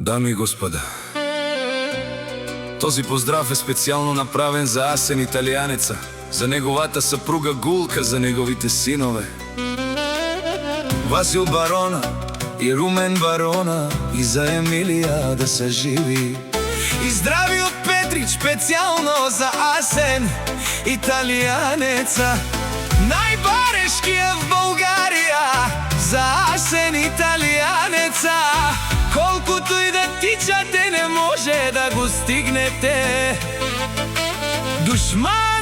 Дами и господа, този поздрав е специално направен за Асен Италианеца, за неговата съпруга Гулка, за неговите синове Васил Барона и Румен Барона, и за Емилия да са живи. И здрави от Петрич специално за Асен Италианеца, най-барешкия в България, за Асен Италианеца. Колкото и да тичате, не може да го стигнете. Душман